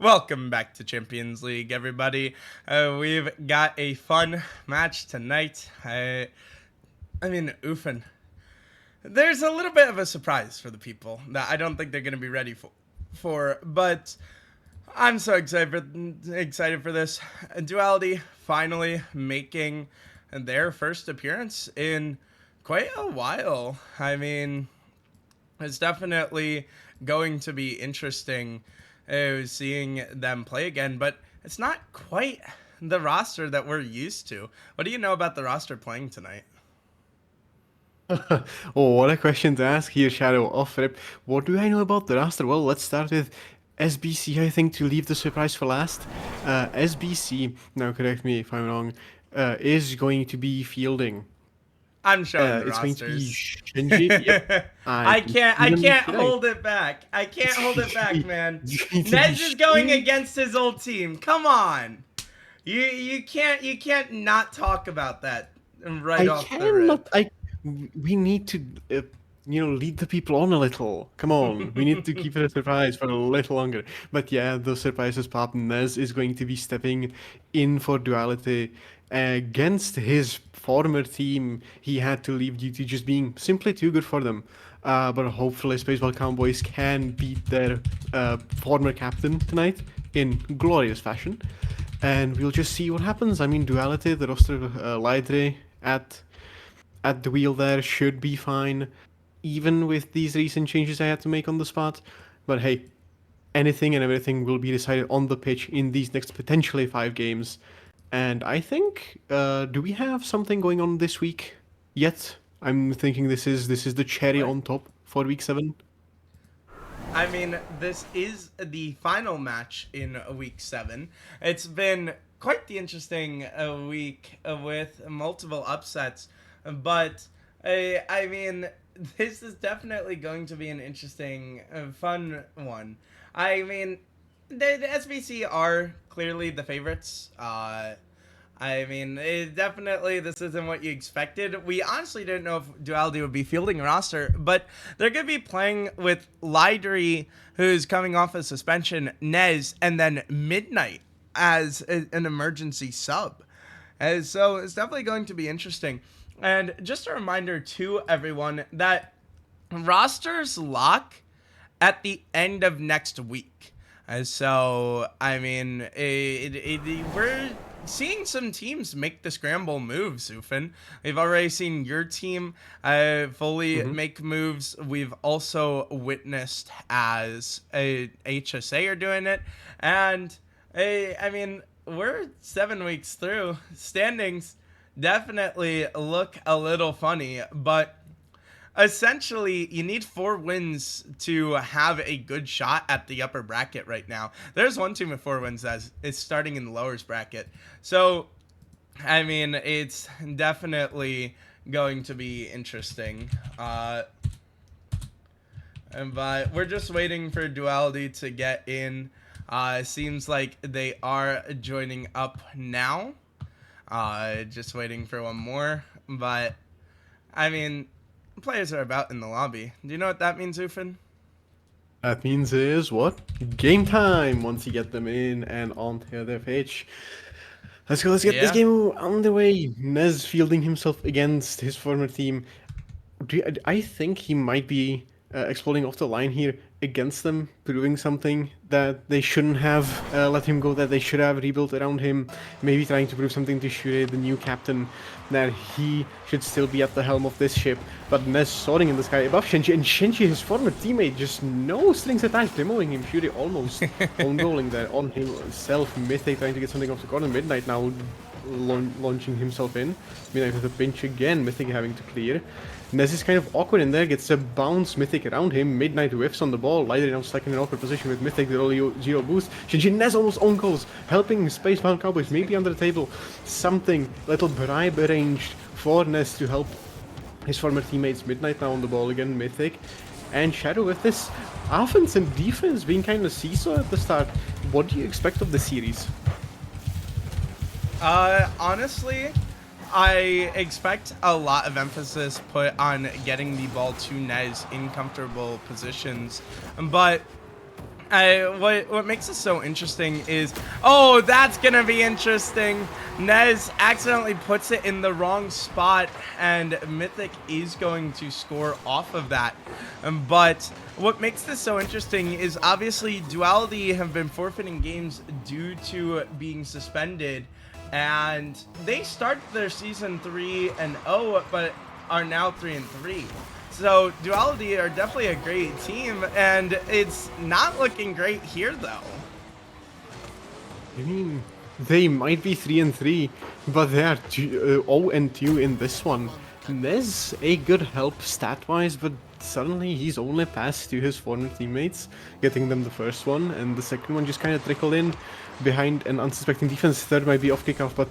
Welcome back to Champions League, everybody. We've got a fun match tonight. Oofin. There's a little bit of a surprise for the people that I don't think they're going to be ready for, but I'm so excited for this. Duality finally making their first appearance in quite a while. It's definitely going to be interesting seeing them play again, but it's not quite the roster that we're used to. What do you know about the roster playing tonight? Oh, what a question to ask here, Shadow. Off rip. What do I know about the roster? Well, let's start with SBC, I think, to leave the surprise for last. SBC, now correct me if I'm wrong, is going to be fielding. I'm showing the It's going to be rosters. Shinji. Yep. I Even can't should I? hold it back. I can't hold it back, man. It's going to be Nez is going Shin- against his old team. Come on. You can't not talk about that right I off the rip. cannot. We need to, lead the people on a little. Come on, we need to keep it a surprise for a little longer. But yeah, the surprise has popped. Nez is going to be stepping in for Duality against his former team. He had to leave due to just being simply too good for them. But hopefully, Spacebound Cowboys can beat their former captain tonight in glorious fashion. And we'll just see what happens. I mean, Duality, the roster, Lydre at the wheel there should be fine, even with these recent changes I had to make on the spot. But hey, anything and everything will be decided on the pitch in these next potentially 5 games. And I think, do we have something going on this week yet? I'm thinking this is the cherry What? on top for week 7. This is the final match in week 7. It's been quite the interesting week with multiple upsets, but this is definitely going to be an interesting, fun one. The SBC are clearly the favorites. Definitely this isn't what you expected. We honestly didn't know if Duality would be fielding a roster, but they're going to be playing with Lydry, who's coming off a suspension, Nez, and then Midnight as an emergency sub. And so it's definitely going to be interesting. And just a reminder to everyone that rosters lock at the end of next week. We're seeing some teams make the scramble moves, Ufin. We've already seen your team fully make moves. We've also witnessed as a HSA are doing it. And, we're 7 weeks through. Standings definitely look a little funny, but essentially, you need 4 wins to have a good shot at the upper bracket right now. There's one team with 4 wins that is starting in the lowers bracket. So, it's definitely going to be interesting. But we're just waiting for Duality to get in. Seems like they are joining up now. Just waiting for one more. But, players are about in the lobby. Do you know what that means, Ufin? That means is what? Game time once you get them in and onto their pitch. Let's go, let's get this Yeah. game on the way. Nez fielding himself against his former team. I think he might be exploding off the line here against them, proving something that they shouldn't have let him go, that they should have rebuilt around him. Maybe trying to prove something to Shure, the new captain, that he should still be at the helm of this ship. But Nez soaring in the sky above Shinji, and Shinji, his former demote, just no strings attached, demoing him. Shure almost on goaling there on himself. Mythic trying to get something off the corner. Midnight now launching himself in. Midnight with a pinch again. Mythic having to clear. Nez is kind of awkward in there, gets a bounce Mythic around him. Midnight whiffs on the ball. Lighter now stuck in an awkward position with Mythic, the only 0 boost. Shinji Nez almost on goals, helping Spacebound Cowboys maybe under the table. Something, little bribe arranged for Nez to help his former teammates. Midnight now on the ball again, Mythic. And Shadow with this offense and defense being kind of seesaw at the start. What do you expect of the series? Honestly, I expect a lot of emphasis put on getting the ball to Nez in comfortable positions, but What makes this so interesting is, oh, that's gonna be interesting. Nez accidentally puts it in the wrong spot, and Mythic is going to score off of that. But what makes this so interesting is obviously Duality have been forfeiting games due to being suspended, and they start their season 3-0, but are now 3-3. So Duality are definitely a great team, and it's not looking great here though. I mean, they might be 3-3, but they are 0-2 in this one. Nez a good help stat-wise, but suddenly he's only passed to his former teammates, getting them the first one, and the second one just kind of trickled in behind an unsuspecting defense. Third might be off kickoff, but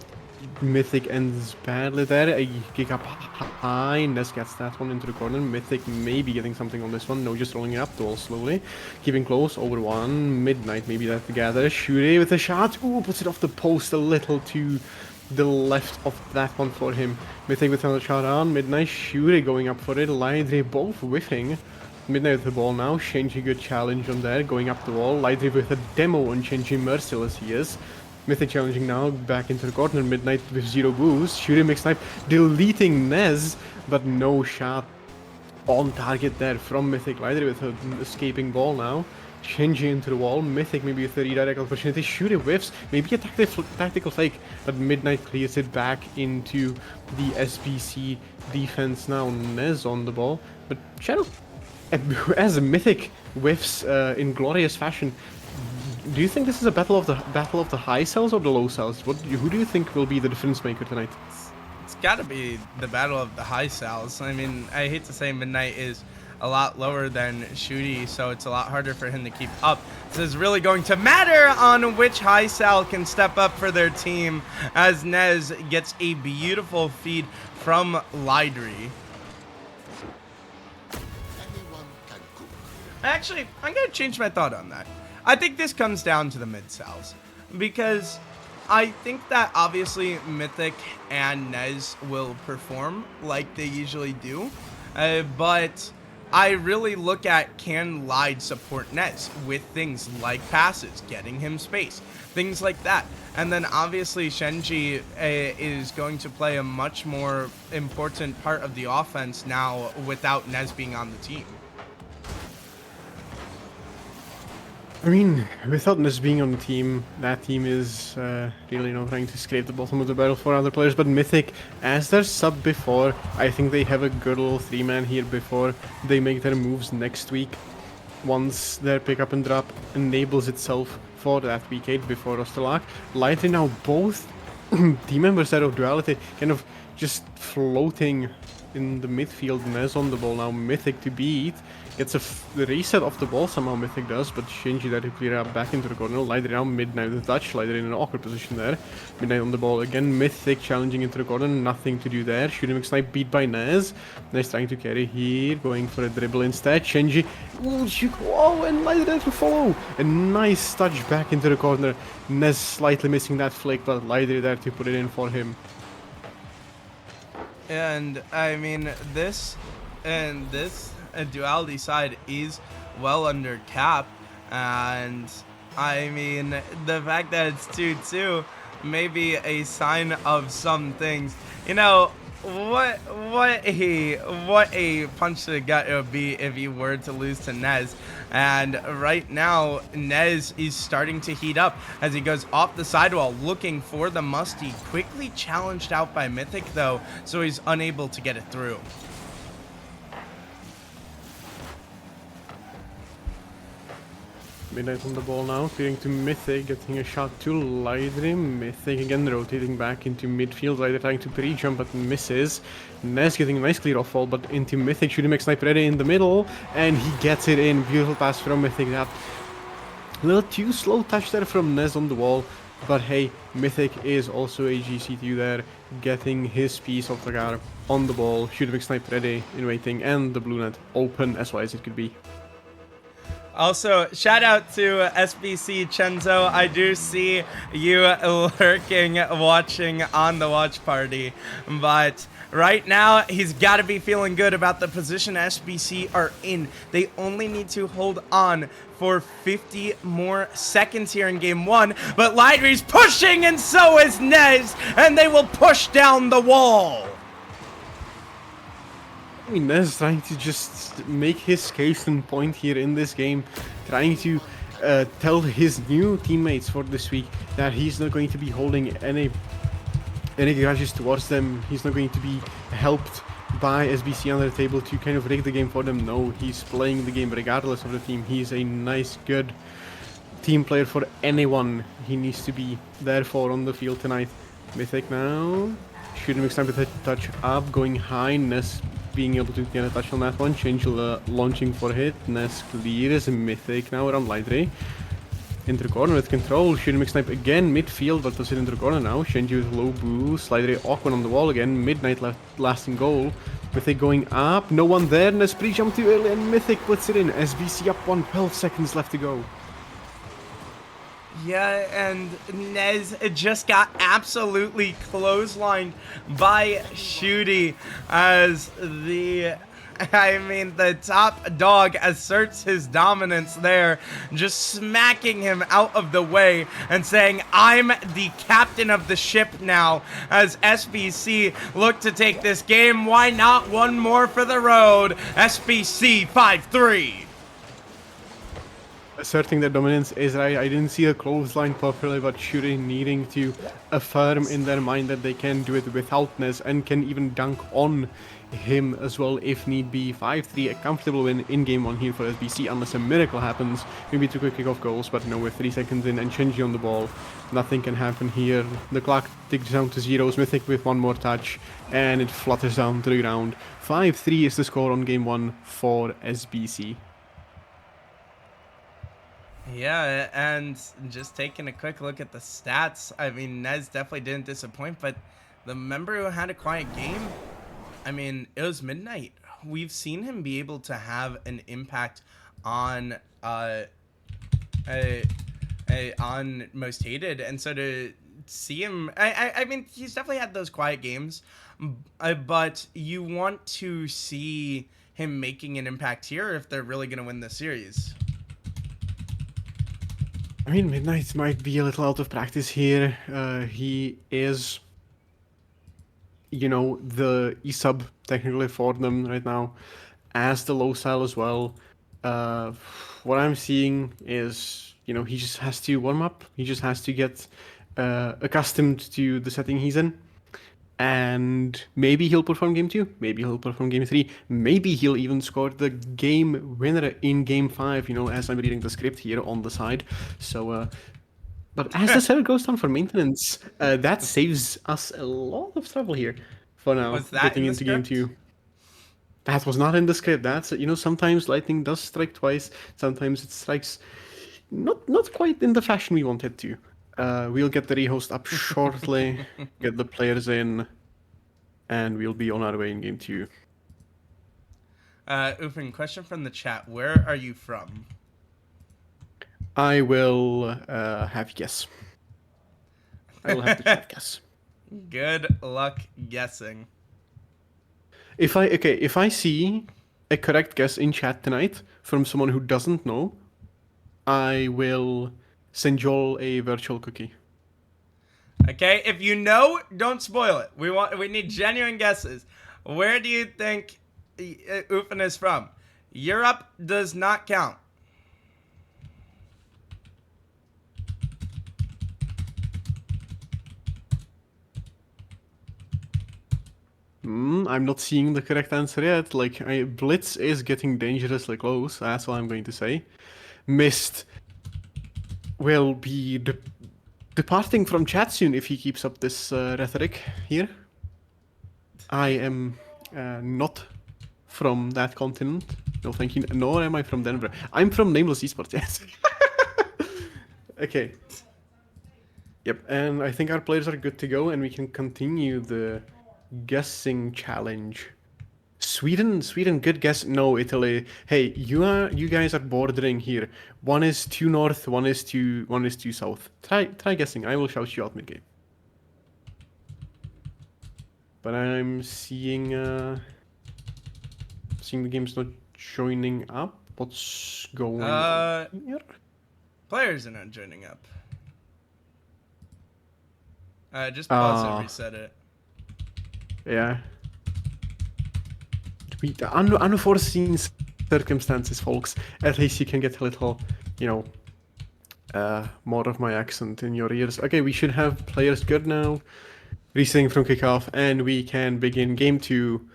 Mythic ends badly there. A kick up high. Nez gets that one into the corner. Mythic maybe getting something on this one. No, just rolling it up. Dual slowly. Keeping close. Over one. Midnight maybe that together. Shuri with a shot. Ooh, puts it off the post a little to the left of that one for him. Mythic with another shot on. Midnight. Shuri going up for it. Lidre both whiffing. Midnight with the ball now. Shenji good challenge on there. Going up the wall. Lidre with a demo on Shenji. Merciless he is. Mythic challenging now, back into the corner, Midnight with 0 boost, shooting mix snipe, deleting Nez, but no shot on target there from Mythic. Lidre with an escaping ball now, Shenji into the wall, Mythic maybe with a redirect opportunity, shooting whiffs, maybe a tactical fake, but Midnight clears it back into the SBC defense now, Nez on the ball, but Shadow, as a Mythic whiffs in glorious fashion. Do you think this is a battle of the high cells or the low cells? Who do you think will be the difference maker tonight? It's got to be the battle of the high cells. I mean, I hate to say Midnight is a lot lower than Shooty, so it's a lot harder for him to keep up. This is really going to matter on which high cell can step up for their team, as Nez gets a beautiful feed from Lidre. Actually, I'm going to change my thought on that. I think this comes down to the mid cells, because I think that obviously Mythic and Nez will perform like they usually do, but I really look at, can Lide support Nez with things like passes, getting him space, things like that. And then obviously Shenji is going to play a much more important part of the offense now without Nez being on the team. I mean, without Nez being on the team, that team is really trying to scrape the bottom of the barrel for other players. But Mythic, as their sub before, I think they have a good little 3-man here before they make their moves next week. Once their pick up and drop enables itself for that week 8 before Osterlach. Lightly now both team members out of Duality kind of just floating in the midfield. Nez on the ball now, Mythic to beat. Gets the reset of the ball somehow, Mythic does, but Shinji there to clear up back into the corner. Lidre now, Midnight with Dutch. Lidre in an awkward position there. Midnight on the ball again. Mythic challenging into the corner. Nothing to do there. Shooting snipe beat by Nez. Nez trying to carry here. Going for a dribble instead. Shinji. Oh, and Lidre to follow. A nice touch back into the corner. Nez slightly missing that flick, but Lidre there to put it in for him. And I mean, this Duality side is well under cap, and I mean, the fact that it's 2-2 may be a sign of some things. You know, what a punch to the gut it would be if you were to lose to Nez. And right now, Nez is starting to heat up as he goes off the sidewall looking for the musty. Quickly challenged out by Mythic though, so he's unable to get it through. Midnight on the ball now, clearing to Mythic, getting a shot to Lidre. Mythic again rotating back into midfield. Lidre trying to pre-jump but misses. Nez getting a nice clear off ball, but into Mythic, shooting Max Sniper ready in the middle, and he gets it in. Beautiful pass from Mythic. That a little too slow touch there from Nez on the wall, but hey, Mythic is also a GC2 there, getting his piece of the car on the ball. Shooting Max Sniper ready in waiting, and the blue net open as wide as it could be. Also, shout out to SBC Chenzo. I do see you lurking, watching on the watch party. But right now, he's got to be feeling good about the position SBC are in. They only need to hold on for 50 more seconds here in game one. But Lightry's pushing, and so is Nez, and they will push down the wall. I mean, Nez trying to just make his case in point here in this game, trying to tell his new teammates for this week that he's not going to be holding any grudges towards them. He's not going to be helped by SBC under the table to kind of rig the game for them. No, he's playing the game regardless of the team. He's a nice, good team player for anyone he needs to be there for on the field tonight. Mythic now. Shooting mix time with a touch up, going high. Ness being able to get a touch on that one. Change launching for a hit. Ness clears. Mythic now around Light Ray. Into the corner with control. Shooting mix snipe again midfield, but does it into the corner now. Shenji with low boost. Light Ray awkward on the wall again. Midnight lasting goal. Mythic going up. No one there. Ness pre-jump too early and Mythic puts it in. SBC up 1. 12 seconds left to go. Yeah, and Nez just got absolutely clotheslined by Shooty as the top dog asserts his dominance there, just smacking him out of the way and saying, I'm the captain of the ship now, as SBC look to take this game. Why not one more for the road? SBC 5-3. Asserting their dominance is right. I didn't see a clothesline properly, but Shuri needing to affirm in their mind that they can do it without Nez and can even dunk on him as well if need be. 5-3, a comfortable win in game one here for SBC unless a miracle happens. Maybe 2 quick kickoff goals, but no, with 3 seconds in and Shinji on the ball, nothing can happen here. The clock ticks down to 0. Mythic with 1 more touch and it flutters down to the ground. 5-3 is the score on game one for SBC. Yeah, and just taking a quick look at the stats, I mean, Nez definitely didn't disappoint, but the member who had a quiet game, I mean, it was Midnight. We've seen him be able to have an impact on on Most Hated, and so to see him, I mean, he's definitely had those quiet games, but you want to see him making an impact here if they're really going to win this series. I mean, Midnight might be a little out of practice here. He is, you know, the E-sub technically for them right now, as the low style as well. What I'm seeing is, you know, he just has to warm up. He just has to get accustomed to the setting he's in. And maybe he'll perform game 2, maybe he'll perform game 3, maybe he'll even score the game winner in game 5, you know, as I'm reading the script here on the side. So, but as the server goes down for maintenance, that saves us a lot of trouble here for now, getting into game 2. That was not in the script. That's, you know, sometimes lightning does strike twice, sometimes it strikes not quite in the fashion we want it to. We'll get the rehost up shortly, get the players in, and we'll be on our way in game 2. Ufin, question from the chat. Where are you from? I will have you guess. I will have the chat guess. Good luck guessing. If I see a correct guess in chat tonight from someone who doesn't know, I will send Joel a virtual cookie. Okay, if you know, don't spoil it. We need genuine guesses. Where do you think Ufin is from? Europe does not count. I'm not seeing the correct answer yet. Like, Blitz is getting dangerously close. That's all I'm going to say. Mist will be departing from chat soon if he keeps up this rhetoric here. I am not from that continent. No, thank you. Nor am I from Denver. I'm from Nameless Esports, yes. Okay. Yep, and I think our players are good to go, and we can continue the guessing challenge Sweden, good guess. No, Italy. Hey, you guys are bordering here. One is too north, one is too south. Try guessing. I will shout you out mid game. But I'm seeing the game's not joining up. What's going on here? Players are not joining up. Just pause and reset it. Yeah. Unforeseen circumstances, folks. At least you can get a little, more of my accent in your ears. Okay, we should have players good now. Resetting from kickoff, and we can begin game 2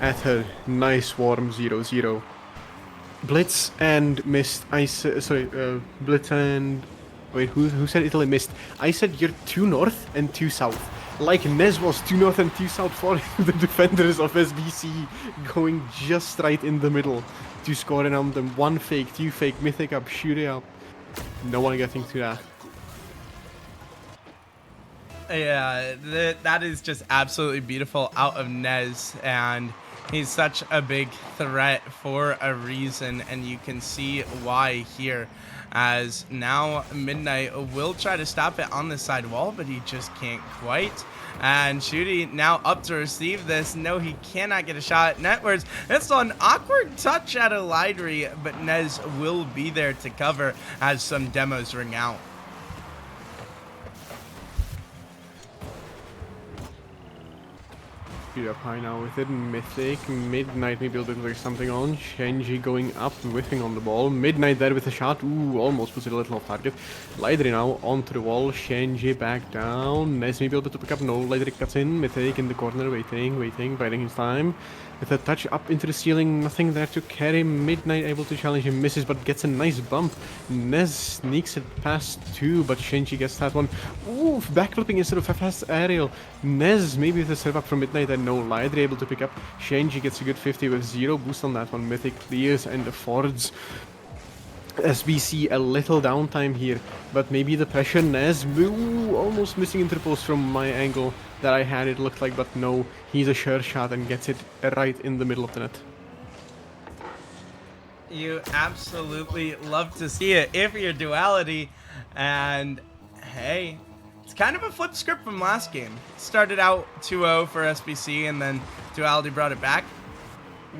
at a nice warm 0-0. Blitz and missed. Blitz and... Wait, who said Italy missed? I said you're too north and too south. Like Nez was too north and too south for the defenders of SBC, going just right in the middle to score and on them. One fake, two fake, mythic up, shoot it up. No one getting to that. Yeah, that is just absolutely beautiful out of Nez, and he's such a big threat for a reason, and you can see why here, as now Midnight will try to stop it on the side wall, but he just can't quite. And Shooty now up to receive this. No, he cannot get a shot. Netwards, it's an awkward touch at a Lidry, but Nez will be there to cover as some demos ring out. Up high now with it. Mythic, Midnight maybe a little bit like something on. Shenji going up, whiffing on the ball. Midnight there with a shot. Ooh, almost puts it a little off target. Lidry now onto the wall. Shenji back down. Nez maybe able to pick up. No, Lidry cuts in. Mythic in the corner, waiting, biding his time. With a touch up into the ceiling, nothing there to carry. Midnight able to challenge him, misses, but gets a nice bump. Nez sneaks it past 2, but Shenji gets that one. Ooh, backflipping instead of a fast aerial. Nez maybe with a serve up from Midnight and no Lidry able to pick up. Shenji gets a good 50 with 0 boost on that one. Mythic clears and affords SBC a little downtime here, but maybe the pressure. Nez, ooh, almost missing into the post from my angle that I had it looked like, but no, he's a sure shot and gets it right in the middle of the net. You absolutely love to see it if you're Duality, and hey, it's kind of a flip script from last game. Started out 2-0 for SBC, and then Duality brought it back.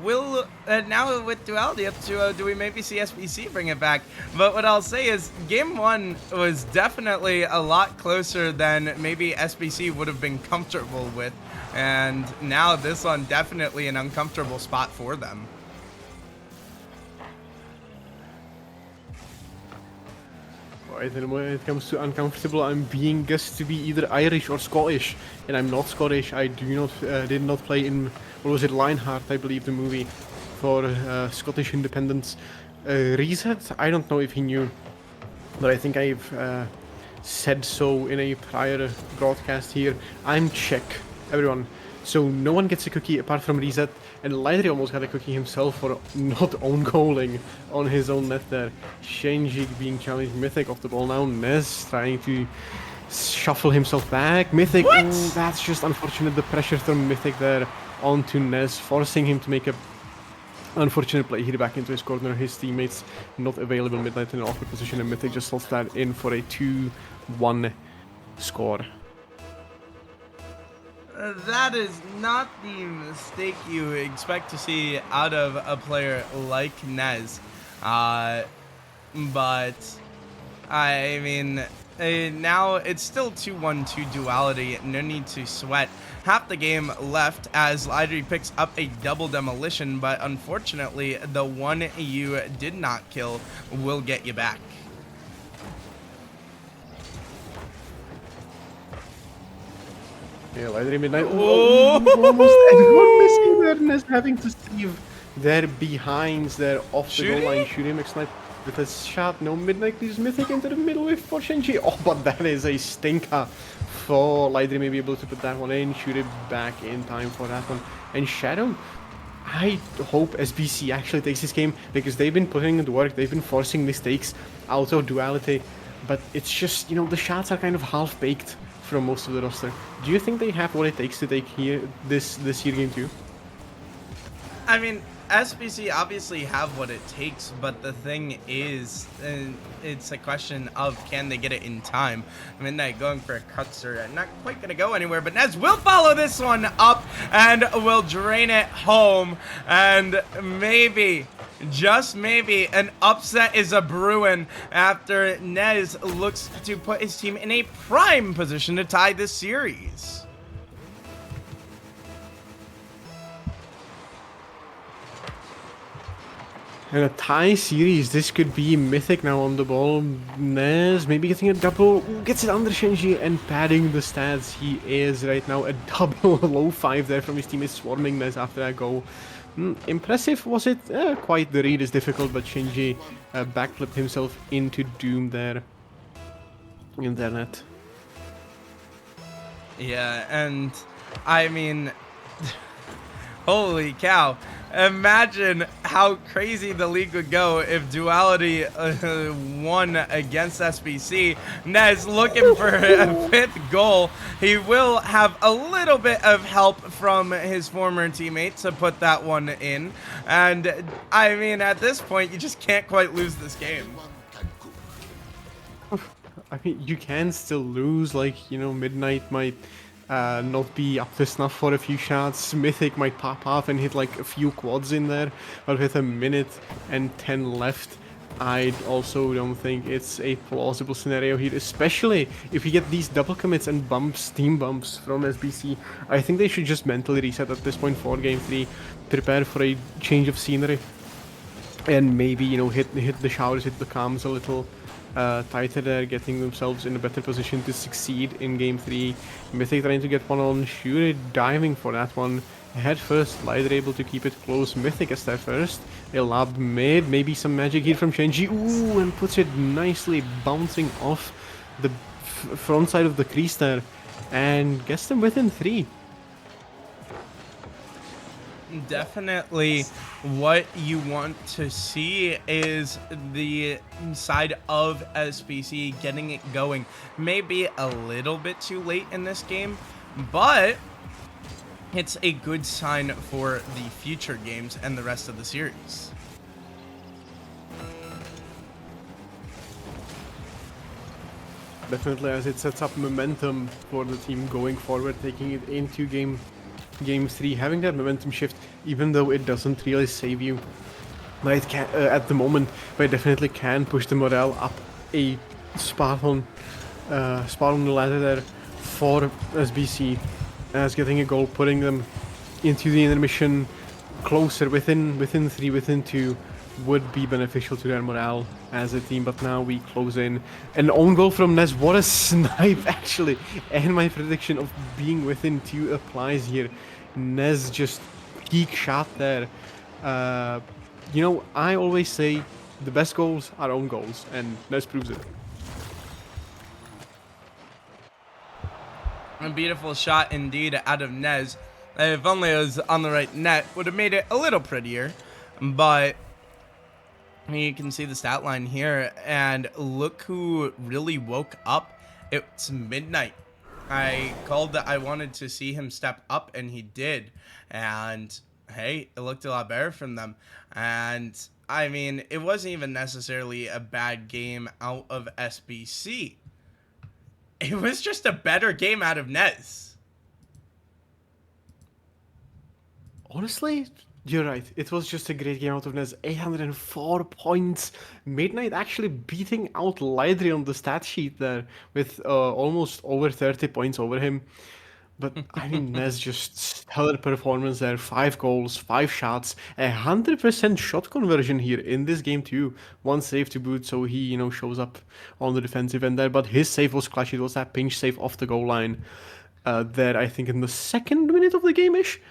Will now with Duality up 2-0, do we maybe see SBC bring it back? But what I'll say is game 1 was definitely a lot closer than maybe SBC would have been comfortable with, and now this one definitely an uncomfortable spot for them. Right, and when it comes to uncomfortable, I'm being guessed to be either Irish or Scottish, and I'm not Scottish. I did not play in, what was it, Lionheart, I believe, the movie for Scottish independence. Reset, I don't know if he knew, but I think I've said so in a prior broadcast here. I'm Czech, everyone. So no one gets a cookie apart from Reset, and Lidry almost got a cookie himself for not own-goaling on his own net there. Shenji being challenged, Mythic off the ball now. Nez trying to shuffle himself back. Mythic, ooh, that's just unfortunate. The pressure from Mythic there onto Nez, forcing him to make a unfortunate play here back into his corner. His teammates not available. Midnight in an awkward position, and Mythic just slots that in for a 2-1 score. That is not the mistake you expect to see out of a player like Nez. But, I mean, now it's still 2-1 to Duality. No need to sweat. Half the game left as Lidry picks up a double demolition, but unfortunately, the one you did not kill will get you back. Yeah, Lidry Midnight. Almost everyone missing there. Nez having to save their behinds there off the goal line. Shooting McSnipe with a shot. No, Midnight leaves Mythic into the middle with for Shenji. Oh, but that is a stinker for Lidry. May be able to put that one in. Shoot it back in time for that one. And Shadow, I hope SBC actually takes this game, because they've been putting in the work. They've been forcing mistakes out of Duality. But it's just, the shots are kind of half-baked from most of the roster. Do you think they have what it takes to take this year game 2? I mean, SBC obviously have what it takes, but the thing is, it's a question of can they get it in time. Midnight going for a cutter, not quite going to go anywhere, but Nez will follow this one up and will drain it home. And maybe, just maybe, an upset is a brewing after Nez looks to put his team in a prime position to tie this series. In a tie series, this could be Mythic now on the ball. Nez maybe getting a double, gets it under Shinji and padding the stats. He is right now a double low 5 there from his team is swarming Nez after that goal. Impressive, was it? Quite, the read is difficult, but Shinji backflipped himself into Doom there in their net. Yeah, and I mean, holy cow. Imagine how crazy the league would go if Duality won against SBC. Nez looking for a 5th goal. He will have a little bit of help from his former teammate to put that one in. And I mean, at this point, you just can't quite lose this game. I mean, you can still lose, like, you know, Midnight might not be up to snuff for a few shots. Mythic might pop off and hit like a few quads in there, but with a minute and 10 left, I also don't think it's a plausible scenario here, especially if you get these double commits and bumps, team bumps from SBC. I think they should just mentally reset at this point for Game 3, prepare for a change of scenery, and maybe, you know, hit the showers, hit the comms a little tighter there, getting themselves in a better position to succeed in Game 3. Mythic trying to get one on Shuri, diving for that one. Head first, Lider able to keep it close. Mythic is there first. A lab mid, maybe some magic here from Shenji. Ooh, and puts it nicely bouncing off the front side of the crease there. And gets them within 3. Definitely what you want to see is the side of SBC getting it going. Maybe a little bit too late in this game, but it's a good sign for the future games and the rest of the series. Definitely, as it sets up momentum for the team going forward, taking it into Game 3, having that momentum shift, even though it doesn't really save you it can, at the moment, but it definitely can push the morale up a spot on the ladder there for SBC, as getting a goal, putting them into the intermission closer, within 3, within 2, would be beneficial to their morale as a team. But now we close in. An own goal from Nez, what a snipe actually, and my prediction of being within 2 applies here. Nez just peak shot there. You know, I always say the best goals are own goals, and Nez proves it. A beautiful shot indeed out of Nez. If only it was on the right net, would have made it a little prettier, but you can see the stat line here, and look who really woke up. It's Midnight. I called that I wanted to see him step up, and he did. And hey, it looked a lot better from them. And I mean, it wasn't even necessarily a bad game out of SBC. It was just a better game out of Nez. Honestly, you're right. It was just a great game out of Nez. 804 points. Midnight actually beating out Lidry on the stat sheet there with almost over 30 points over him. But I mean, Nez just stellar performance there. 5 goals, 5 shots, 100% shot conversion here in this game too. 1 save to boot, so he, you know, shows up on the defensive end there. But his save was clutch. It was that pinch save off the goal line there, I think, in the 2nd minute of the game-ish.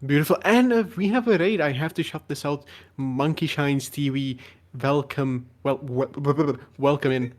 Beautiful. And we have a raid. I have to shout this out. Monkey Shines TV, welcome. Welcome in.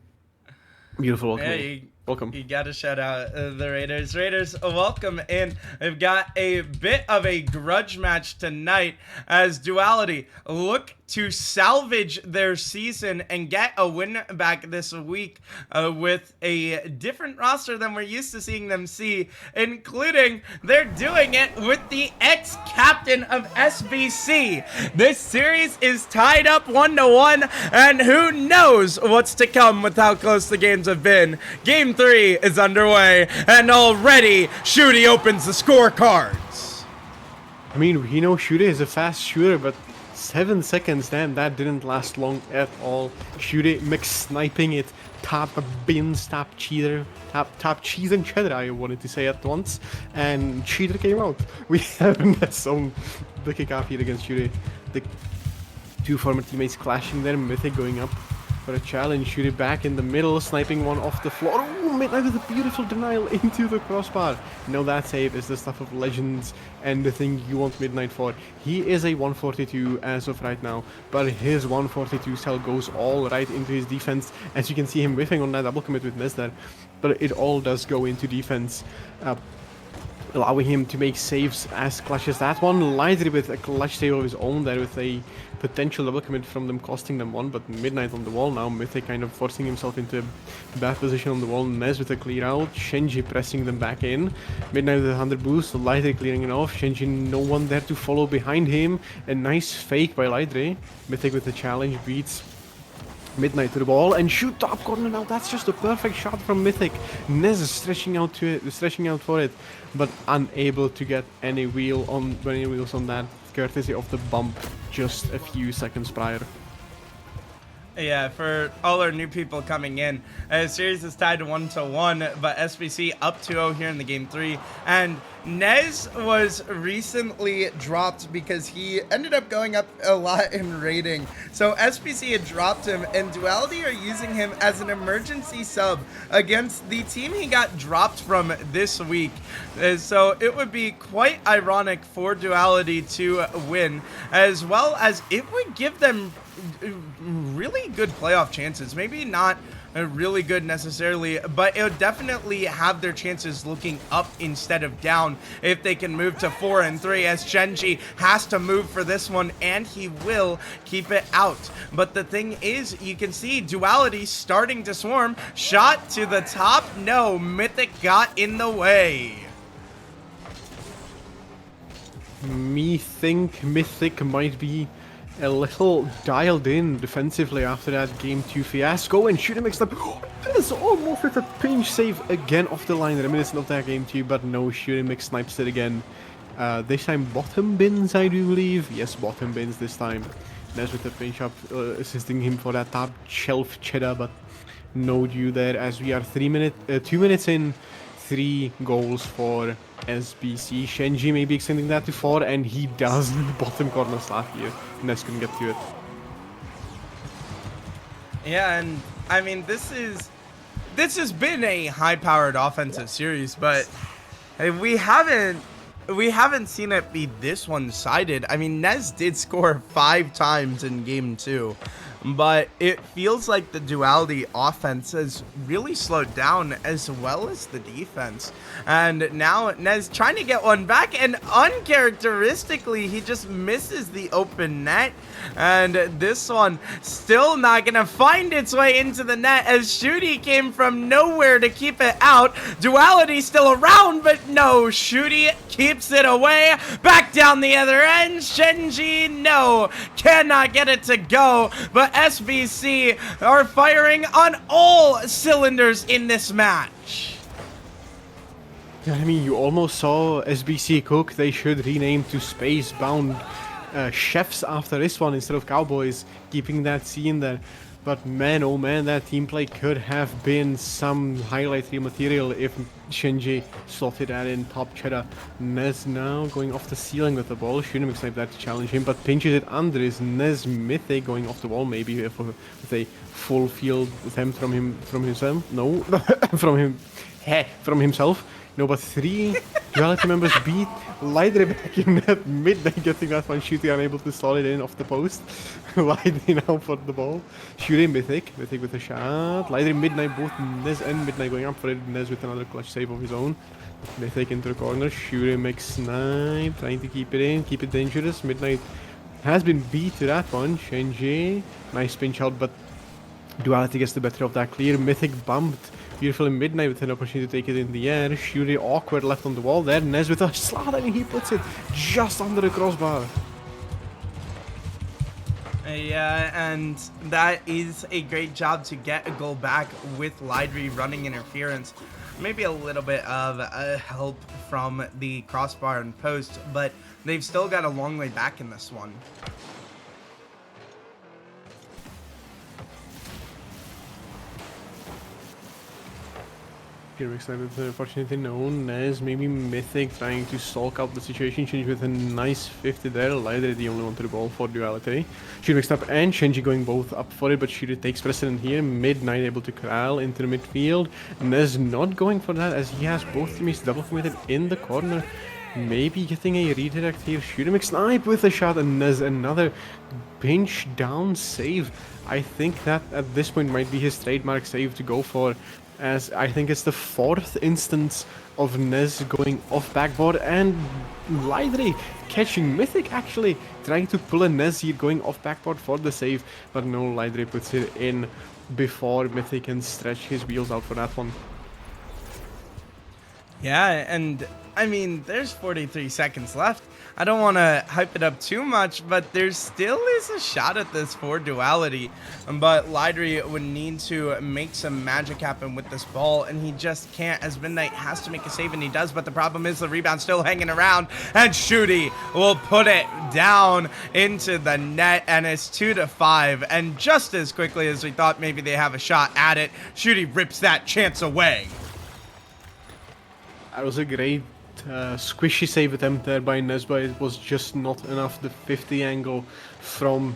Beautiful welcome in. Welcome. You gotta shout out the Raiders. Raiders, welcome in. We've got a bit of a grudge match tonight as Duality look to salvage their season and get a win back this week with a different roster than we're used to seeing them see, including they're doing it with the ex-captain of SBC. This series is tied up 1-1, and who knows what's to come with how close the games have been. Game 3 is underway, and already Shooty opens the scorecards. I mean, we know Shooty is a fast shooter, but 7 seconds, damn, that didn't last long at all. Shooty sniping it, top bins, top cheater, top cheese and cheddar, I wanted to say at once, and cheater came out. We have Ness on the kickoff here against Shooty. The two former teammates clashing there, Mythic going up for a challenge, Shooty back in the middle, sniping one off the floor. Oh, Midnight with a beautiful denial into the crossbar. No, that save is the stuff of legends and the thing you want Midnight for. He is a 142 as of right now, but his 142 cell goes all right into his defense. As you can see him whiffing on that double commit with Nez there, but it all does go into defense. Allowing him to make saves as clutch as that one. Lightly with a clutch save of his own there with a potential double commit from them costing them one, but Midnight on the wall now. Mythic kind of forcing himself into a bad position on the wall. Nez with a clear out. Shenji pressing them back in. Midnight with a 100 boost. Lightly clearing it off. Shenji no one there to follow behind him. A nice fake by Lightly. Mythic with the challenge beats Midnight to the ball and shoot top corner now. That's just a perfect shot from Mythic. Nez is stretching out for it, but unable to get any wheels on that, courtesy of the bump just a few seconds prior. Yeah, for all our new people coming in, the series is tied 1-1, but SBC up 2-0 here in the game 3. And Nez was recently dropped because he ended up going up a lot in rating. So SBC had dropped him, and Duality are using him as an emergency sub against the team he got dropped from this week. So it would be quite ironic for Duality to win, as well as it would give them really good playoff chances. Maybe not really good necessarily, but it would definitely have their chances looking up instead of down if they can move to 4-3, as Shenji has to move for this one, and he will keep it out. But the thing is, you can see Duality starting to swarm. Shot to the top. No, Mythic got in the way. Me think Mythic might be a little dialed in defensively after that game 2 fiasco, and Shooty mixed up. This almost with a pinch save again off the line, reminiscent of that game 2, but no, Shooty mix snipes it again. This time bottom bins, I do believe. Yes, bottom bins this time. Nez with the pinch up, assisting him for that top shelf cheddar, but no due there as we are 2 minutes in. 3 goals for SBC. Shenji maybe extending that to 4, and he does in the bottom corner slot here. Ness can get to it. Yeah, and I mean, this has been a high-powered offensive series, but we haven't seen it be this one-sided. I mean, Nez did score 5 times in game 2. But it feels like the Duality offense has really slowed down, as well as the defense. And now Nez trying to get one back, and uncharacteristically, he just misses the open net. And this one still not going to find its way into the net, as Shooty came from nowhere to keep it out. Duality still around, but no, Shooty keeps it away. Back down the other end, Shenji, no, cannot get it to go. But SBC are firing on all cylinders in this match. Yeah, I mean, you almost saw SBC cook. They should rename to Spacebound chefs after this one instead of Cowboys, keeping that scene there. But man, oh man, that team play could have been some highlight reel material if Shenji slotted that in top cheddar. Nez now going off the ceiling with the ball. Shouldn't expect that to challenge him, but pinches it under his Nez Mythic going off the wall maybe with a full field attempt from himself. No, from himself. No, but 3 Duality members beat Lighter back in that Midnight, getting that one shooting, unable to slot it in off the post. Lighter now for the ball. Shooting Mythic. Mythic with a shot. Lighter, Midnight, both Nez and Midnight going up for it. Nez with another clutch save of his own. Mythic into the corner. Shooting makes Snipe. Trying to keep it in, keep it dangerous. Midnight has been beat to that one. Shenji. Nice pinch out, but Duality gets the better of that clear. Mythic bumped. Beautiful in Midnight with an opportunity to take it in the air. Shuri awkward left on the wall there. Nez with a slot and he puts it just under the crossbar. Yeah, and that is a great job to get a goal back with Lidry running interference. Maybe a little bit of help from the crossbar and post, but they've still got a long way back in this one. Here excited with the opportunity known. Nez maybe Mythic trying to sulk out the situation. Shinji with a nice 50 there. Lighter the only one to the ball for Duality. Shuri mixed up and Shinji going both up for it, but Shuri takes precedent here. Midnight able to corral into the midfield. Nez not going for that as he has both teammates double committed in the corner. Maybe getting a redirect here. Shuri mix snipe with a shot and Nez another pinch down save. I think that at this point might be his trademark save to go for, as I think it's the 4th instance of Nez going off backboard and Lidry catching Mythic, actually trying to pull a Nez here going off backboard for the save, but no, Lidry puts it in before Mythic can stretch his wheels out for that one. Yeah, and I mean, there's 43 seconds left. I don't want to hype it up too much, but there still is a shot at this for Duality. But Lidry would need to make some magic happen with this ball, and he just can't, as Midnight has to make a save, and he does. But the problem is the rebound still hanging around, and Shooty will put it down into the net, and it's 2-5. And just as quickly as we thought maybe they have a shot at it, Shooty rips that chance away. That was a great squishy save attempt there by Nez, but it was just not enough. The 50 angle from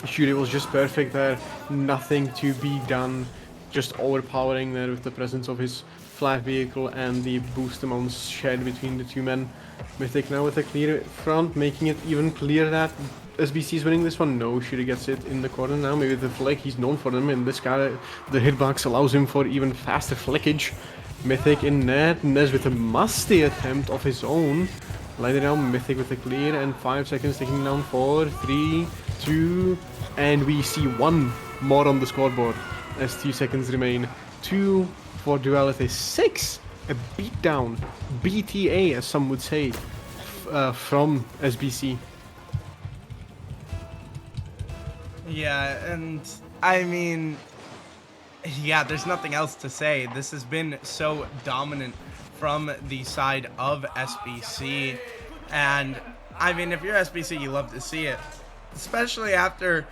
Shuri was just perfect there. Nothing to be done. Just overpowering there with the presence of his flat vehicle and the boost amounts shared between the two men. Mythic now with a clear front, making it even clear that SBC is winning this one. No, Shuri gets it in the corner now. Maybe the flick, he's known for them. In this guy, the hitbox allows him for even faster flickage. Mythic in net, Nez with a musty attempt of his own. Light it down, Mythic with a clear, and 5 seconds ticking down. 4, 3, 2, and we see 1 more on the scoreboard as 2 seconds remain. 2 for Duality, 6 a beatdown, BTA as some would say, from SBC. Yeah, and I mean, yeah, there's nothing else to say. This has been so dominant from the side of SBC. And I mean, if you're SBC, you love to see it. Especially after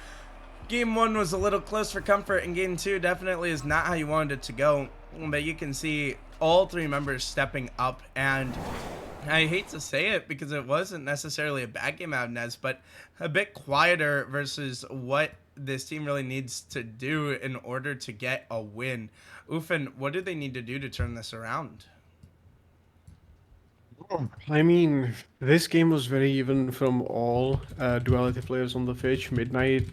Game 1 was a little close for comfort, and Game 2 definitely is not how you wanted it to go. But you can see all 3 members stepping up, and I hate to say it because it wasn't necessarily a bad game out of Nez, but a bit quieter versus what this team really needs to do in order to get a win. Ufin, what do they need to do to turn this around? I mean, this game was very even from all Duality players on the pitch. Midnight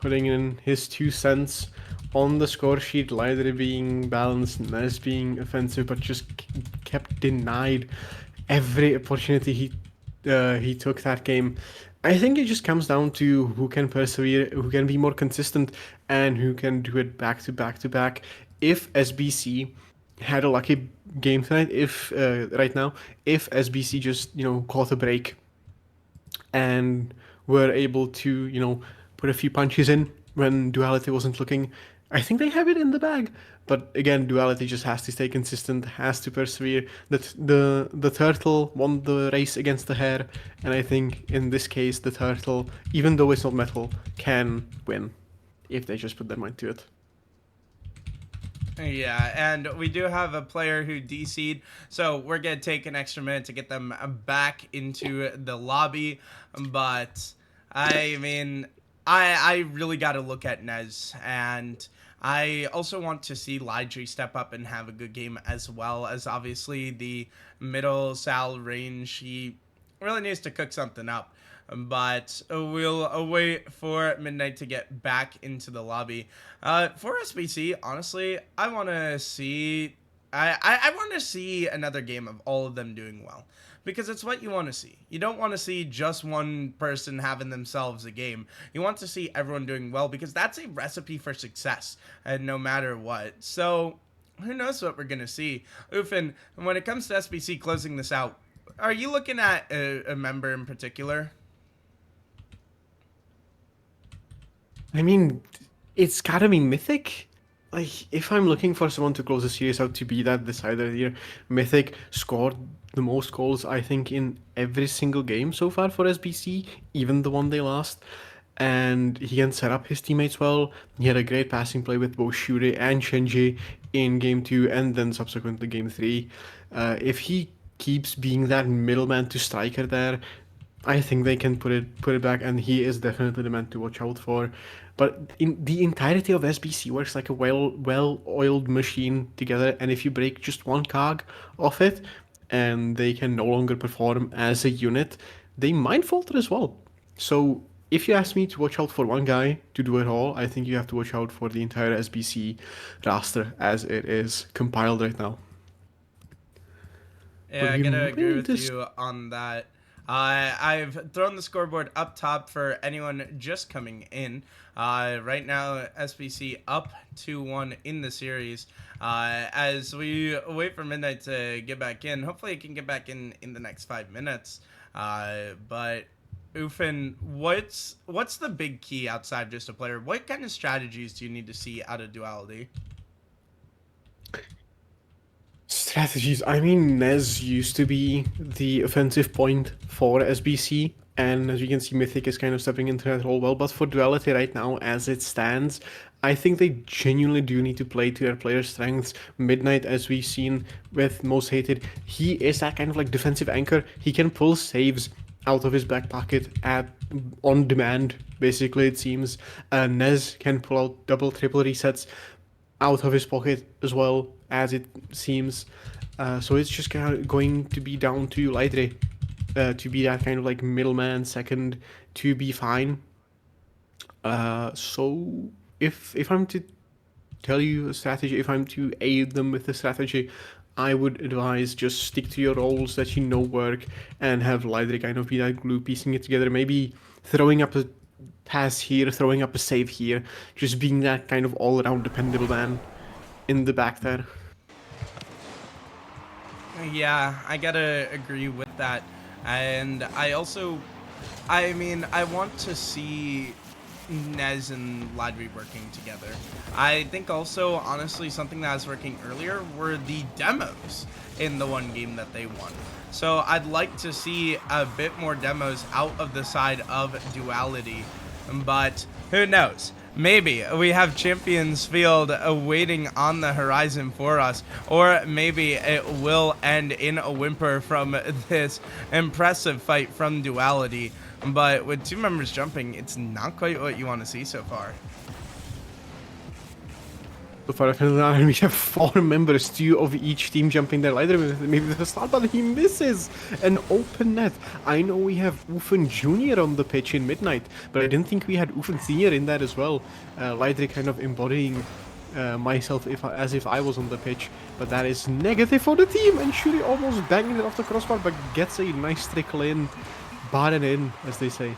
putting in his 2 cents on the score sheet, Lighter being balanced, Nez being offensive, but just kept denied every opportunity he took that game. I think it just comes down to who can persevere, who can be more consistent, and who can do it back to back to back. If SBC had a lucky game tonight, if right now, if SBC just caught a break and were able to put a few punches in when Duality wasn't looking, I think they have it in the bag. But again, Duality just has to stay consistent, has to persevere. The turtle won the race against the hare, and I think in this case the turtle, even though it's not metal, can win if they just put their mind to it. Yeah, and we do have a player who DC'd, so we're going to take an extra minute to get them back into the lobby. But I mean, I really got to look at Nez, and I also want to see Lidry step up and have a good game, as well as obviously the middle Sal range. He really needs to cook something up. But we'll wait for Midnight to get back into the lobby. For SBC, honestly, I want to see I want to see another game of all of them doing well, because it's what you want to see. You don't want to see just one person having themselves a game. You want to see everyone doing well, because that's a recipe for success, and no matter what. So who knows what we're gonna see. Ufin, when it comes to SBC closing this out, are you looking at a member in particular? I mean, it's gotta be Mythic. Like, if I'm looking for someone to close the series out to be that decider here, Mythic scored the most goals, I think, in every single game so far for SBC, even the one they lost. And he can set up his teammates well. He had a great passing play with both Shure and Shenji in game 2 and then subsequently game 3. If he keeps being that middleman to striker there, I think they can put it back, and he is definitely the man to watch out for. But in the entirety of SBC works like a well-oiled machine together, and if you break just one cog off it, and they can no longer perform as a unit, they might falter as well. So if you ask me to watch out for one guy to do it all, I think you have to watch out for the entire SBC roster as it is compiled right now. Yeah, I gotta agree with you on that. I've thrown the scoreboard up top for anyone just coming in. Right now, SBC up 2-1 in the series. As we wait for Midnight to get back in, hopefully he can get back in the next 5 minutes. But Ufin, what's the big key outside just a player? What kind of strategies do you need to see out of Duality? Strategies. I mean, Nez used to be the offensive point for SBC, and as you can see, Mythic is kind of stepping into that role well. But for Duality right now, as it stands, I think they genuinely do need to play to their player strengths. Midnight, as we've seen with Most Hated, he is that kind of like defensive anchor. He can pull saves out of his back pocket on demand, basically, it seems. Nez can pull out double, triple resets out of his pocket as well, as it seems. So it's just kind of going to be down to Lidre to be that kind of like middleman second to be fine. So if I'm to tell you a strategy, if I'm to aid them with a strategy, I would advise just stick to your roles that you know work and have Lidre kind of be that glue piecing it together. Maybe throwing up a pass here, throwing up a save here, just being that kind of all-around dependable man in the back there. Yeah, I gotta agree with that. And I mean, I want to see Nez and Ladri working together. I think also, honestly, something that was working earlier were the demos in the one game that they won. So I'd like to see a bit more demos out of the side of Duality, but who knows? Maybe we have Champions Field waiting on the horizon for us, or maybe it will end in a whimper from this impressive fight from Duality. But with 2 members jumping, it's not quite what you want to see so far. So far, we have 4 members, 2 of each team jumping their ladder. Maybe the start, but he misses an open net. I know we have Ufin Jr. on the pitch in Midnight, but I didn't think we had Ufin Sr. in that as well. Ladder kind of embodying myself as if I was on the pitch, but that is negative for the team, and Shuri almost banging it off the crossbar, but gets a nice trickle in, barring in, as they say.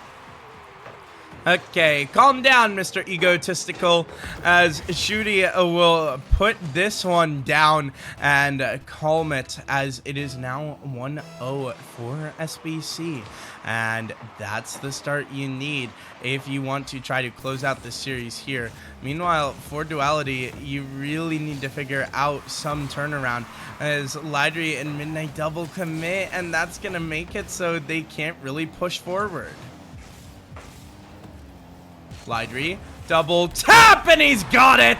Okay, calm down, Mr. Egotistical, as Shuri will put this one down and calm it, as it is now 1-0 for SBC. And that's the start you need if you want to try to close out the series here. Meanwhile, for Duality, you really need to figure out some turnaround, as Ladry and Midnight double commit, and that's going to make it so they can't really push forward. Lidry, double tap, and he's got it!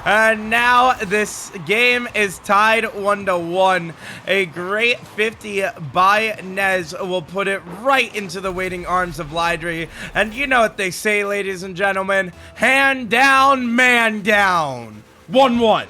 And now this game is tied 1-1. A great 50 by Nez will put it right into the waiting arms of Lidry. And you know what they say, ladies and gentlemen. Hand down, man down. 1-1.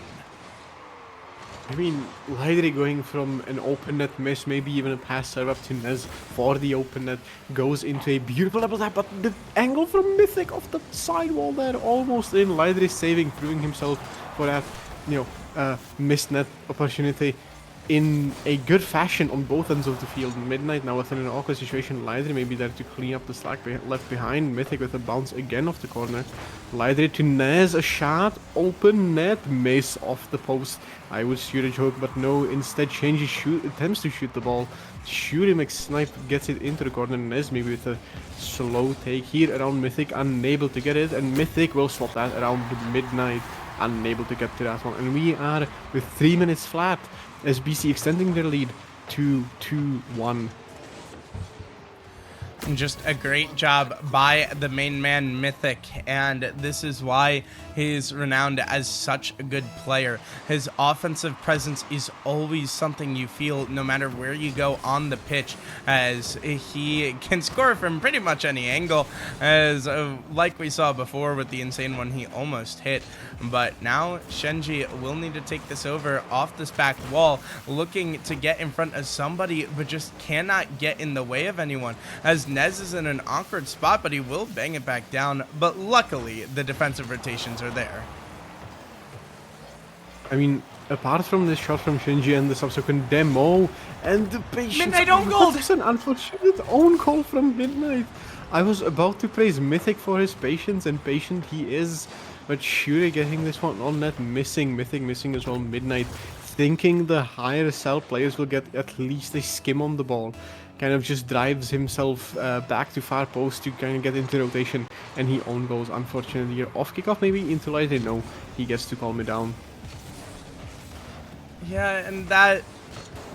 I mean, Lidry going from an open net miss, maybe even a pass serve up to Nez for the open net, goes into a beautiful double tap, but the angle from Mythic off the sidewall there, almost in. Lidry saving, proving himself for that, missed net opportunity in a good fashion on both ends of the field. Midnight now within an awkward situation. Lidry maybe there to clean up the slack left behind. Mythic with a bounce again off the corner. Lidry to Nez, a shot, open net, miss off the post. I would shoot a joke, but no, instead Shenji attempts to shoot the ball. Shooty McSnipe gets it into the corner. Nez maybe with a slow take here around Mythic, unable to get it, and Mythic will swap that around Midnight, unable to get to that one. And we are with 3 minutes flat. SBC extending their lead to 2-1. Just a great job by the main man Mythic, and this is why he's renowned as such a good player. His offensive presence is always something you feel no matter where you go on the pitch, as he can score from pretty much any angle, as like we saw before with the insane one he almost hit. But now Shenji will need to take this over off this back wall, looking to get in front of somebody, but just cannot get in the way of anyone, as Nez is in an awkward spot, but he will bang it back down. But luckily, the defensive rotations are there. I mean, apart from this shot from Shinji and the subsequent demo and the patience... Midnight own goal! That's an unfortunate own goal from Midnight. I was about to praise Mythic for his patience, and patient he is. But Shuri getting this one on net, missing. Mythic missing as well. Midnight thinking the higher cell players will get at least a skim on the ball. Kind of just drives himself back to far post to kind of get into rotation, and he own goals. Unfortunately, here off kickoff maybe into light. No, he gets to calm it down. Yeah, and that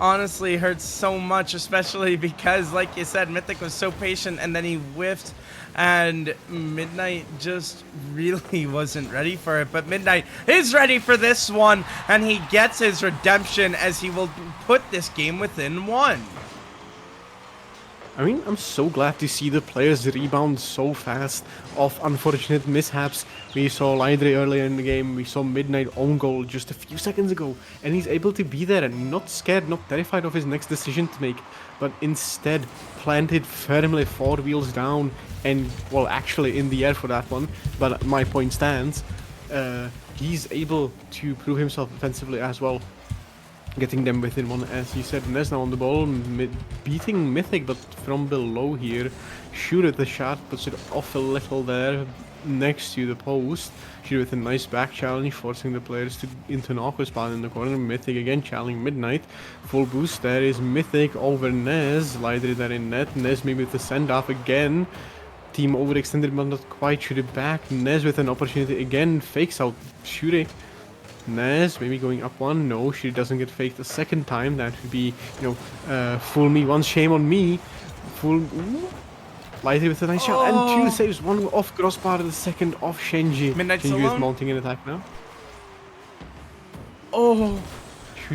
honestly hurts so much, especially because, like you said, Mythic was so patient, and then he whiffed, and Midnight just really wasn't ready for it. But Midnight is ready for this one, and he gets his redemption as he will put this game within one. I mean, I'm so glad to see the players rebound so fast off unfortunate mishaps. We saw Lidry earlier in the game, we saw Midnight own goal just a few seconds ago, and he's able to be there and not scared, not terrified of his next decision to make, but instead planted firmly 4 wheels down and, well, actually in the air for that one, but my point stands. He's able to prove himself offensively as well. Getting them within one, as you said. Nez now on the ball, beating Mythic, but from below here. Shoot at the shot, puts it off a little there, next to the post. Shoot with a nice back challenge, forcing the players into an awkward spot in the corner. Mythic again challenging Midnight. Full boost, there is Mythic over Nez. Lidry there in net. Nez maybe with the send-off again. Team overextended, but not quite. Shoot it back. Nez with an opportunity again, fakes out Shuri. Nez maybe going up one. No, she doesn't get faked a second time. That would be, fool me once, shame on me. Fool. Lidry with a nice shot and 2 saves. One off crossbar, the second off Shenji. Midnight's Shenji alone. is mounting an attack now. Oh.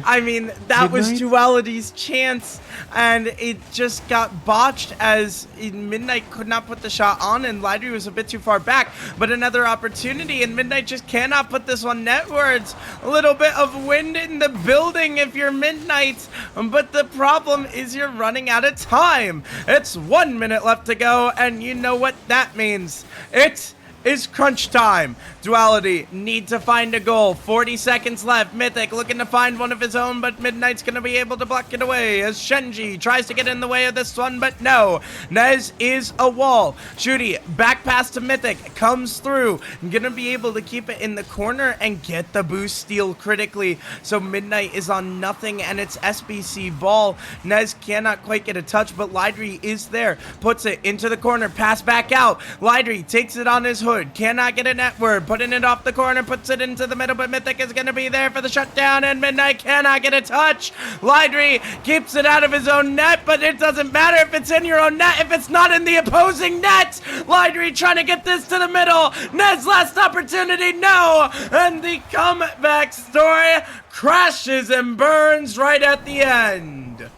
I mean, that was Midnight? Duality's chance, and it just got botched as Midnight could not put the shot on, and Lidry was a bit too far back. But another opportunity, and Midnight just cannot put this one netwards. A little bit of wind in the building if you're Midnight, but the problem is you're running out of time. It's 1 minute left to go, and you know what that means. It is crunch time. Duality need to find a goal. 40 seconds left. Mythic looking to find one of his own, but Midnight's gonna be able to block it away as Shenji tries to get in the way of this one, but no. Nez is a wall. Shooty back pass to Mythic, comes through, gonna be able to keep it in the corner and get the boost steal critically. So Midnight is on nothing, and it's SBC ball. Nez cannot quite get a touch, but Lidry is there. Puts it into the corner, pass back out. Lidry takes it on his hood, cannot get a netward, putting it off the corner, puts it into the middle, but Mythic is going to be there for the shutdown, and Midnight cannot get a touch. Lidry keeps it out of his own net, but it doesn't matter if it's in your own net, if it's not in the opposing net. Lidry trying to get this to the middle. Ned's last opportunity, no, and the comeback story crashes and burns right at the end.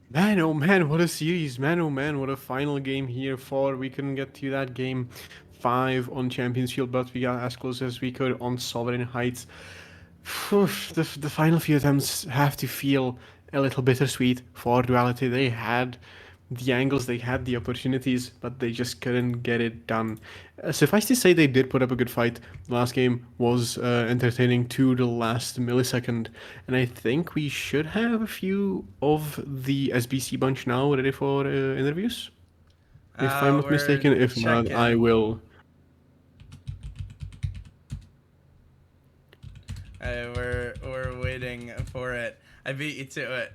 Man, oh man, what a series. Man, oh man, what a final game here for. We couldn't get to that game 5 on Champions Field, but we got as close as we could on Sovereign Heights. The final few attempts have to feel a little bittersweet for Duality. They had the angles, they had the opportunities, but they just couldn't get it done. Suffice to say, they did put up a good fight. The last game was entertaining to the last millisecond, and I think we should have a few of the SBC bunch now ready for interviews. If I'm not mistaken, if not, I will. We're waiting for it. I beat you to it.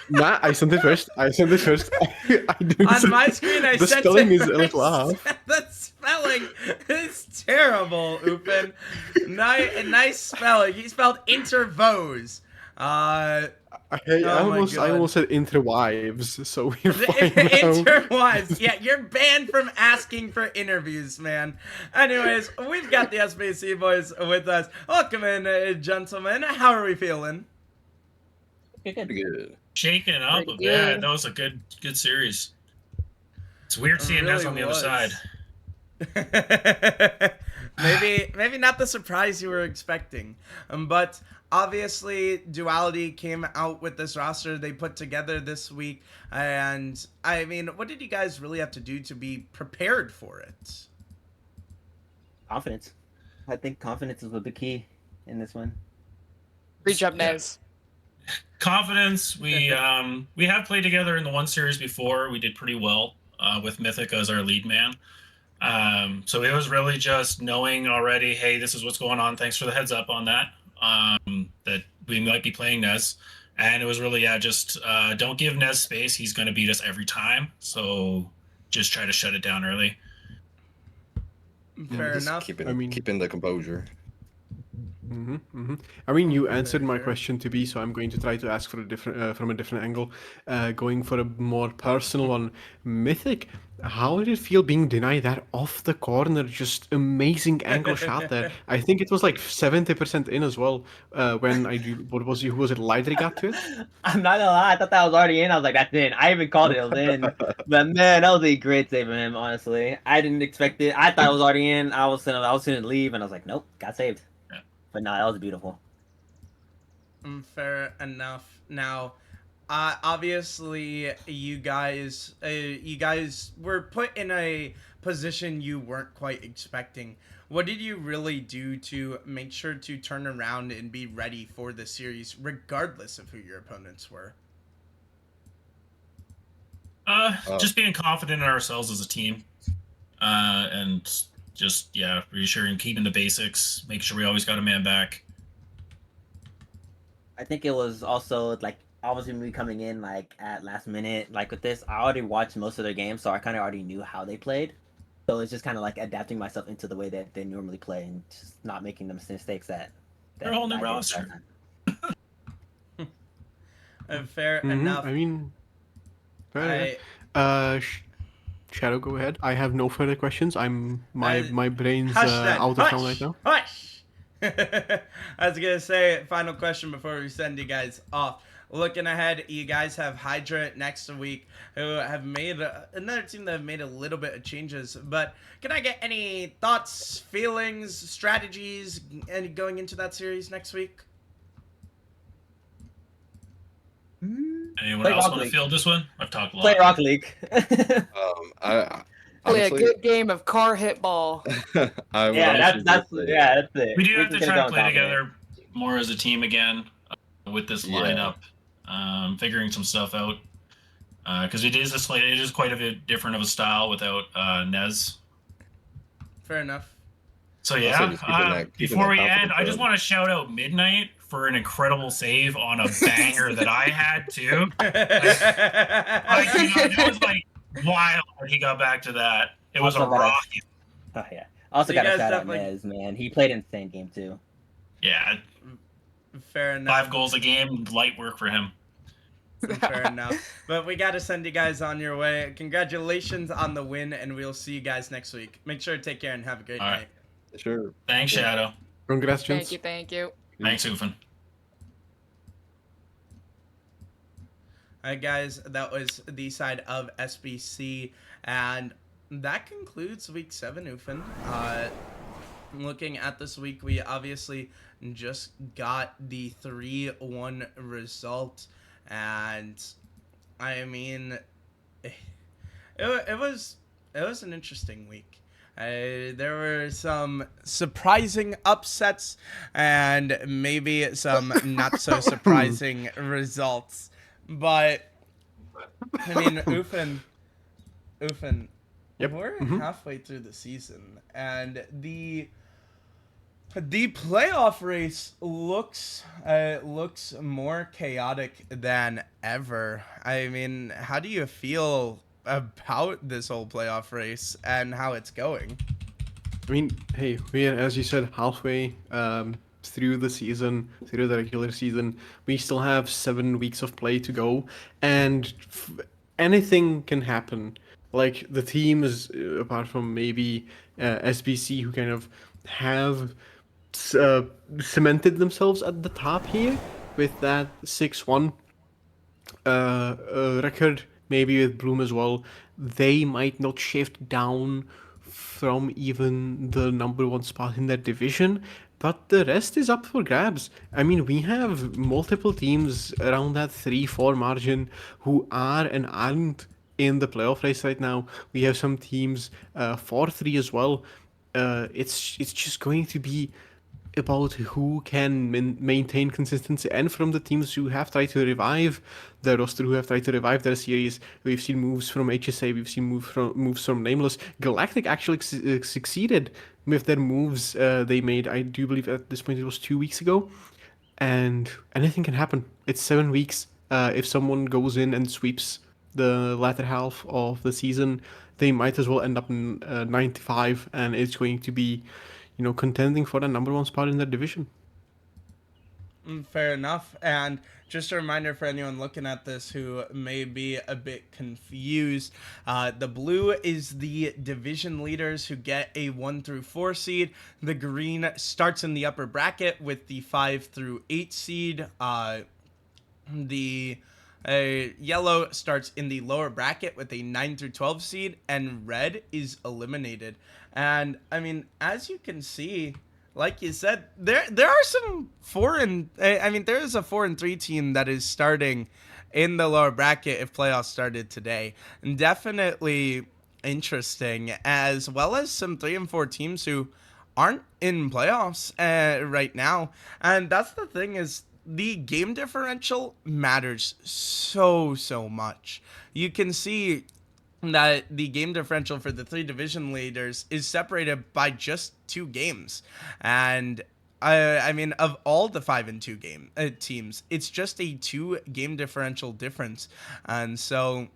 Nah, I sent it first. I didn't On my screen, I the sent spelling it is a little off. The spelling is terrible, Upin. Nice spelling. He spelled intervose. I almost said interwives, so we're fine Interwives. Yeah, you're banned from asking for interviews, man. Anyways, we've got the SBC boys with us. Welcome in, gentlemen. How are we feeling? Good. Shaking up a bit. That was a good series. It's weird seeing Nez on the other side. maybe not the surprise you were expecting, but obviously Duality came out with this roster they put together this week, and I mean, what did you guys really have to do to be prepared for it? Confidence. I think confidence is the key in this one. Great job, Nez. Confidence. We have played together in the one series before. We did pretty well with Mythic as our lead man. So it was really just knowing already, hey, this is what's going on. Thanks for the heads up on that. That we might be playing Nez. And it was really, just don't give Nez space. He's going to beat us every time. So just try to shut it down early. Fair enough. Keeping the composure. I mean, you answered my question to be, so I'm going to try to ask for a different, from a different angle, going for a more personal one. Mythic, how did it feel being denied that off the corner, just amazing angle shot there? I think it was like 70% in as well. When who was it? Lidry got to it. I'm not gonna lie, I thought that was already in. I was like, that's in. I even called it was in. But man, that was a great save from him. Honestly, I didn't expect it. I thought it was already in. I was gonna leave, and I was like, nope, got saved. But no, that was beautiful. Fair enough. Now, obviously, you guys were put in a position you weren't quite expecting. What did you really do to make sure to turn around and be ready for the series, regardless of who your opponents were? Just being confident in ourselves as a team, and just reassuring, keeping the basics, make sure we always got a man back. I think it was also like I was gonna be coming in like at last minute. Like with this, I already watched most of their games, so I kind of already knew how they played. So it's just kind of like adapting myself into the way that they normally play and just not making the mistakes that they're a whole new roster. Fair enough. I mean, Shadow, go ahead. I have no further questions. My brain's out of town right now. Hush! I was gonna say final question before we send you guys off. Looking ahead, you guys have Hydra next week, who have made another team that have made a little bit of changes. But can I get any thoughts, feelings, strategies, and going into that series next week? Anyone else want to field this one? I've talked a lot. Play Rocket League. Play a good game of car hit ball. That's it. We do have to try to play together more as a team again with this lineup, figuring some stuff out. Because it is quite a bit different of a style without Nez. Fair enough. So before we end, I just want to shout out Midnight for an incredible save on a banger that I had too. It was like wild when he got back to that. It was a Also got a- rocky. Oh yeah. Also You got a guys shout out definitely- Nez, man. He played an insane game too. Yeah, Fair enough. 5 goals a game, light work for him. Fair enough. But we got to send you guys on your way. Congratulations on the win, and we'll see you guys next week. Make sure to take care and have a great All night. right. Sure. Thanks, Shadow. Congrats, gents. Thank you. Thanks, Ufin. Alright guys, that was the side of SBC, and that concludes week 7, Ufin. Looking at this week, we obviously just got the 3-1 result, and I mean, it was an interesting week. There were some surprising upsets and maybe some not so surprising results. But I mean, Ufin, Yep. we're halfway through the season, and the playoff race looks more chaotic than ever. I mean, how do you feel about this whole playoff race and how it's going? I mean, hey, we're, as you said, halfway through the season, through the regular season. We still have 7 weeks of play to go, and anything can happen. Like, the teams, apart from maybe SBC, who kind of have cemented themselves at the top here with that 6-1 record, maybe with Bloom as well, they might not shift down from even the number 1 spot in that division, but the rest is up for grabs. I mean, we have multiple teams around that 3-4 margin who are and aren't in the playoff race right now. We have some teams 4-3 as well. It's just going to be about who can maintain consistency, and from the teams who have tried to revive their roster, who have tried to revive their series. We've seen moves from HSA, we've seen moves from Nameless. Galactic actually succeeded with their moves they made. I do believe at this point it was 2 weeks ago, and anything can happen. It's 7 weeks. If someone goes in and sweeps the latter half of the season, they might as well end up in 95, and it's going to be, contending for the number 1 spot in their division. Fair enough. And just a reminder for anyone looking at this who may be a bit confused, the blue is the division leaders who get a 1 through 4 seed. The green starts in the upper bracket with the 5 through 8 seed. The yellow starts in the lower bracket with a 9 through 12 seed, and red is eliminated. And I mean, as you can see, like you said, there are some there is a 4-3 team that is starting in the lower bracket if playoffs started today. And definitely interesting, as well as some 3 and 4 teams who aren't in playoffs right now. And that's the thing, is the game differential matters so much. You can see that the game differential for the 3 division leaders is separated by just 2 games. And I mean, of all the 5 and 2 teams, it's just a 2 game differential difference. And so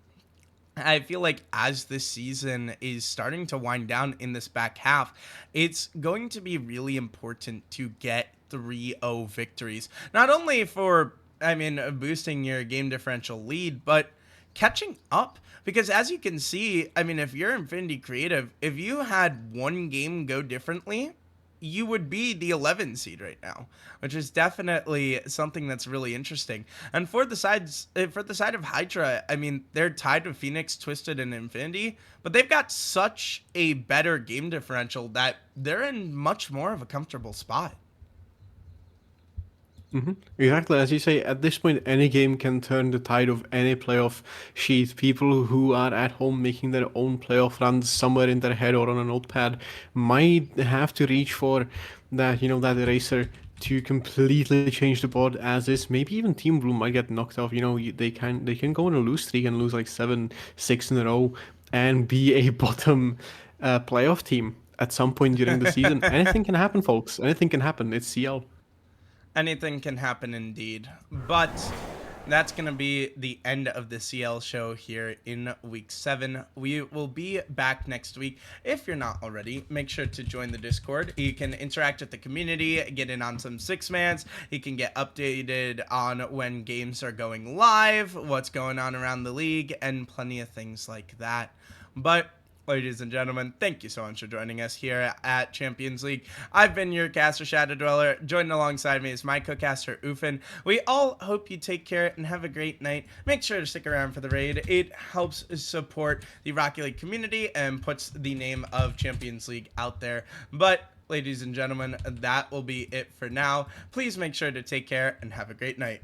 I feel like as this season is starting to wind down in this back half, it's going to be really important to get 3-0 victories. Not only for, boosting your game differential lead, but catching up. Because as you can see, if you're Infinity Creative, if you had 1 game go differently, you would be the 11 seed right now, which is definitely something that's really interesting. And for the side of Hydra, they're tied with Phoenix, Twisted, and Infinity, but they've got such a better game differential that they're in much more of a comfortable spot. Exactly, as you say, at this point, any game can turn the tide of any playoff sheet. People who are at home making their own playoff runs somewhere in their head or on a notepad might have to reach for that, that eraser to completely change the board as is. Maybe even Team Blue might get knocked off. They can go on a lose streak and lose like 7-6 in a row and be a bottom playoff team at some point during the season. Anything can happen, folks. Anything can happen. It's CL. Anything can happen indeed. But that's going to be the end of the CL show here in week 7. We will be back next week. If you're not already, make sure to join the Discord. You can interact with the community, get in on some 6-mans. You can get updated on when games are going live, what's going on around the league, and plenty of things like that. But ladies and gentlemen, thank you so much for joining us here at Champions League. I've been your caster, Shadow Dweller. Joined alongside me is my co-caster, Ufin. We all hope you take care and have a great night. Make sure to stick around for the raid. It helps support the Rocket League community and puts the name of Champions League out there. But ladies and gentlemen, that will be it for now. Please make sure to take care and have a great night.